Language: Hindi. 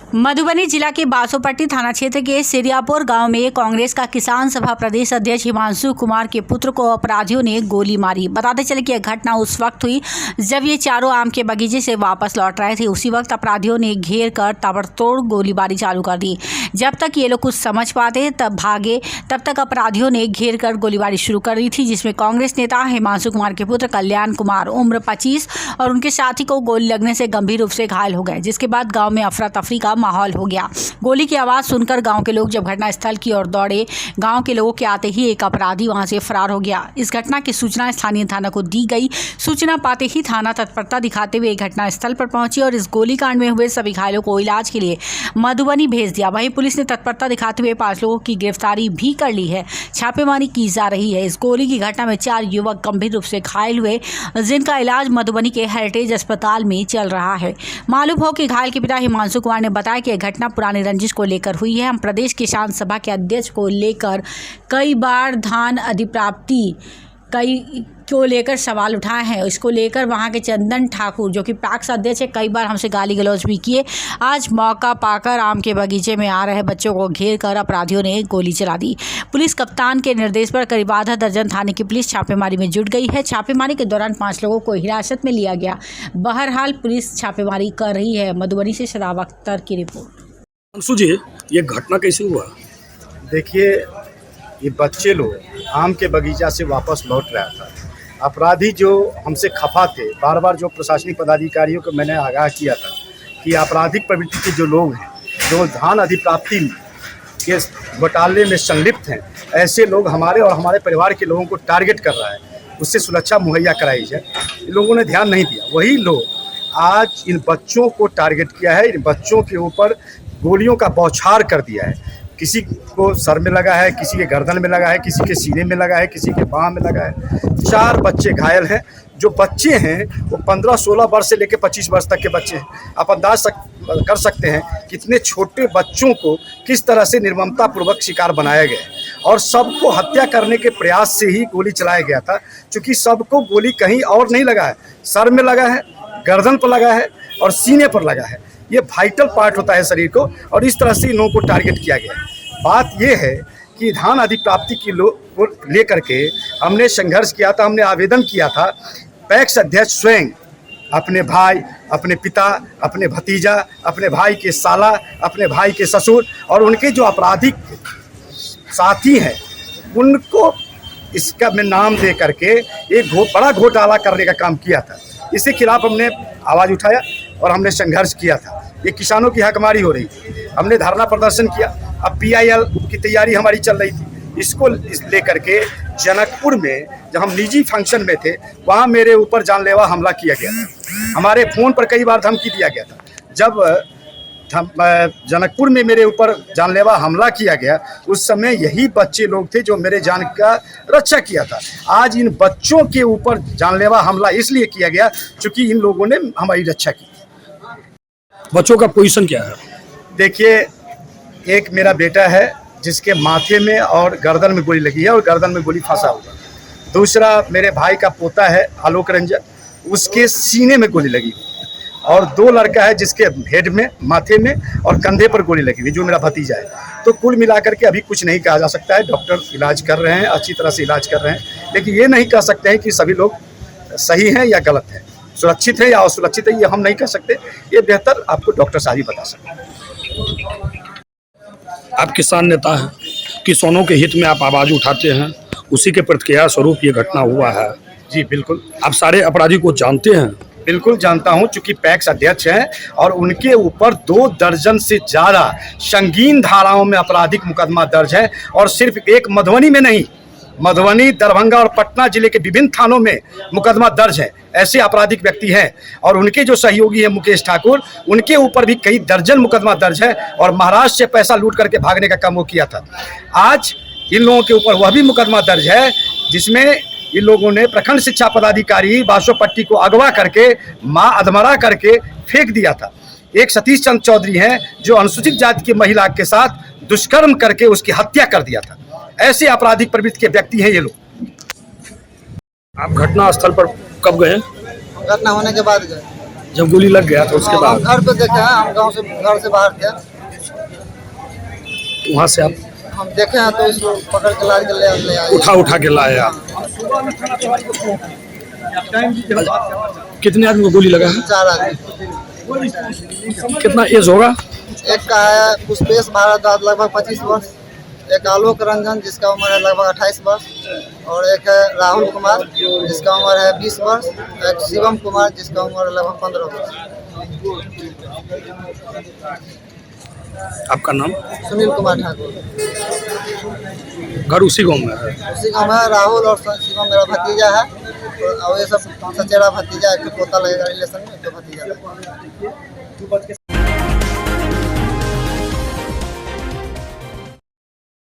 मधुबनी जिला के बासोपट्टी थाना क्षेत्र के सिरियापुर गांव में कांग्रेस का किसान सभा प्रदेश अध्यक्ष हिमांशु कुमार के पुत्र को अपराधियों ने गोली मारी। बताते चले कि यह घटना उस वक्त हुई जब ये चारों आम के बगीचे से वापस लौट रहे थे। उसी वक्त अपराधियों ने घेर कर ताबड़तोड़ गोलीबारी चालू कर दी। जब तक ये लोग कुछ समझ पाते तब भागे, तब तक अपराधियों ने घेर कर गोलीबारी शुरू कर दी थी, जिसमें कांग्रेस नेता हिमांशु कुमार के पुत्र कल्याण कुमार उम्र 25 और उनके साथी को गोली लगने से गंभीर रूप से घायल हो गए, जिसके बाद गाँव में अफरा तफरी का माहौल हो गया। गोली की आवाज सुनकर गांव के लोग जब घटनास्थल की ओर दौड़े, गांव के लोगों के आते ही एक अपराधी वहां से फरार हो गया। इस घटना की सूचना स्थानीय थाना को दी गई। सूचना पाते ही थाना तत्परता दिखाते हुए घटनास्थल पर पहुंची और इस गोलीकांड में हुए सभी घायलों को इलाज के लिए मधुबनी भेज दिया। वहीं पुलिस ने तत्परता दिखाते हुए 5 लोगों की गिरफ्तारी भी कर ली है। छापेमारी की जा रही है। इस गोली की घटना में 4 युवक गंभीर रूप से घायल हुए, जिनका इलाज मधुबनी के हेरिटेज अस्पताल में चल रहा है। मालूम हो कि घायल के पिता हिमांशु कुमार ने बताया कि घटना पुरानी रंजिश को लेकर हुई है। हम प्रदेश किसान सभा के अध्यक्ष को लेकर कई बार धान अधिप्राप्ति को लेकर सवाल उठाए हैं। इसको लेकर वहां के चंदन ठाकुर, जो कि पैक्स अध्यक्ष है, कई बार हमसे गाली गलौज भी किए। आज मौका पाकर आम के बगीचे में आ रहे बच्चों को घेर कर अपराधियों ने गोली चला दी। पुलिस कप्तान के निर्देश पर करीब आधा दर्जन थाने की पुलिस छापेमारी में जुट गई है। छापेमारी के दौरान 5 लोगों को हिरासत में लिया गया। बहरहाल पुलिस छापेमारी कर रही है। मधुबनी से शराब अख्तर की रिपोर्ट। अंशु जी, ये घटना कैसे हुआ? देखिए, ये बच्चे लोग आम के बगीचा से वापस लौट रहा था। अपराधी जो हमसे खफा थे, बार बार जो प्रशासनिक पदाधिकारियों को मैंने आगाह किया था कि आपराधिक प्रवृत्ति के जो लोग हैं, जो धान अधिप्राप्ति के घोटाले में संलिप्त हैं, ऐसे लोग हमारे और हमारे परिवार के लोगों को टारगेट कर रहा है, उससे सुरक्षा मुहैया कराई जाए। इन लोगों ने ध्यान नहीं दिया। वही लोग आज इन बच्चों को टारगेट किया है। इन बच्चों के ऊपर गोलियों का बौछार कर दिया है। किसी को सर में लगा है, किसी के गर्दन में लगा है, किसी के सीने में लगा है, किसी के बाह में लगा है। 4 बच्चे घायल हैं। जो बच्चे हैं वो 15-16 वर्ष से लेकर 25 वर्ष तक के बच्चे हैं। आप अंदाज कर सकते हैं कितने छोटे बच्चों को किस तरह से निर्ममतापूर्वक शिकार बनाया गया है। और सबको हत्या करने के प्रयास से ही गोली चलाया गया था, क्योंकि सबको गोली कहीं और नहीं लगा है। सर में लगा है, गर्दन पर लगा है और सीने पर लगा है। ये वाइटल पार्ट होता है शरीर को, और इस तरह से इन लोगों को टारगेट किया गया है। बात यह है कि धान अधिप्राप्ति की को लेकर के हमने संघर्ष किया था। हमने आवेदन किया था। पैक्स अध्यक्ष स्वयं अपने भाई, अपने पिता, अपने भतीजा, अपने भाई के साला, अपने भाई के ससुर और उनके जो आपराधिक साथी हैं, उनको इसका में नाम दे करके एक बड़ा घोटाला करने का काम किया था। इसके खिलाफ हमने आवाज़ उठाया और हमने संघर्ष किया था। ये किसानों की हकमारी हो रही थी। हमने धरना प्रदर्शन किया। अब PIL की तैयारी हमारी चल रही थी। इसको लेकर के जनकपुर में जब हम निजी फंक्शन में थे, वहाँ मेरे ऊपर जानलेवा हमला किया गया था। हमारे फ़ोन पर कई बार धमकी दिया गया था। जब जनकपुर में मेरे ऊपर जानलेवा हमला किया गया, उस समय यही बच्चे लोग थे जो मेरे जान का रक्षा किया था। आज इन बच्चों के ऊपर जानलेवा हमला इसलिए किया गया क्योंकि इन लोगों ने हमारी रक्षा की। बच्चों का पोजीशन क्या है? देखिए, एक मेरा बेटा है जिसके माथे में और गर्दन में गोली लगी है और गर्दन में गोली फंसा हुआ। दूसरा मेरे भाई का पोता है आलोक रंजन, उसके सीने में गोली लगी। और 2 लड़का है जिसके हेड में, माथे में और कंधे पर गोली लगी हुई, जो मेरा भतीजा है। तो कुल मिलाकर के अभी कुछ नहीं कहा जा सकता है। डॉक्टर इलाज कर रहे हैं, अच्छी तरह से इलाज कर रहे हैं, लेकिन ये नहीं कह सकते हैं कि सभी लोग सही हैं या गलत हैं, सुरक्षित है या असुरक्षित है, ये हम नहीं कह सकते। ये बेहतर आपको डॉक्टर साहब ही बता सकते हैं। आप किसान नेता हैं, किसानों के हित में आप आवाज़ उठाते हैं, उसी के प्रतिक्रिया स्वरूप ये घटना हुआ है। जी बिल्कुल। आप सारे अपराधी को जानते हैं? बिल्कुल जानता हूं, चूंकि पैक्स अध्यक्ष हैं और उनके ऊपर 2 दर्जन से ज़्यादा संगीन धाराओं में आपराधिक मुकदमा दर्ज है। और सिर्फ एक मधुबनी में नहीं, मधुबनी, दरभंगा और पटना जिले के विभिन्न थानों में मुकदमा दर्ज है। ऐसे आपराधिक व्यक्ति हैं और उनके जो सहयोगी हैं मुकेश ठाकुर, उनके ऊपर भी कई दर्जन मुकदमा दर्ज है और महाराष्ट्र से पैसा लूट करके भागने का काम वो किया था। आज इन लोगों के ऊपर वह भी मुकदमा दर्ज है जिसमें इन लोगों ने प्रखंड शिक्षा पदाधिकारी बासोपट्टी को अगवा करके मां अधमरा करके फेंक दिया था। एक सतीश चंद्र चौधरी हैं जो अनुसूचित जाति की महिला के साथ दुष्कर्म करके उसकी हत्या कर दिया था। ऐसे आपराधिक प्रवृत्ति के व्यक्ति हैं ये लोग। आप घटना स्थल पर कब गए? घटना होने के बाद गए। जब गोली लग गया तो उसके हम बाद घर पे देखे हैं, हम गांव से घर से बाहर थे, वहाँ से आप हम देखे हैं तो इसको पकड़ के लाद के ले आए। उठा के लाए आप। कितने आदमी को गोली लगा है? 4 आदमी। कितना एज होगा? एक का है पुष्पेश भारद्वाज लगभग 25 वर्ष, एक आलोक रंजन जिसका उम्र है लगभग 28 वर्ष, और एक है राहुल कुमार जिसका उम्र है 20 वर्ष, एक शिवम कुमार जिसका उम्र है लगभग 15 वर्ष। आपका नाम? सुनील कुमार ठाकुर। घर उसी गांव में है? उसी गाँव में राहुल और शिवम मेरा भतीजा है, और ये सब सचेरा भतीजा, एक पोता लगेगा रिलेशन में, तो भतीजा।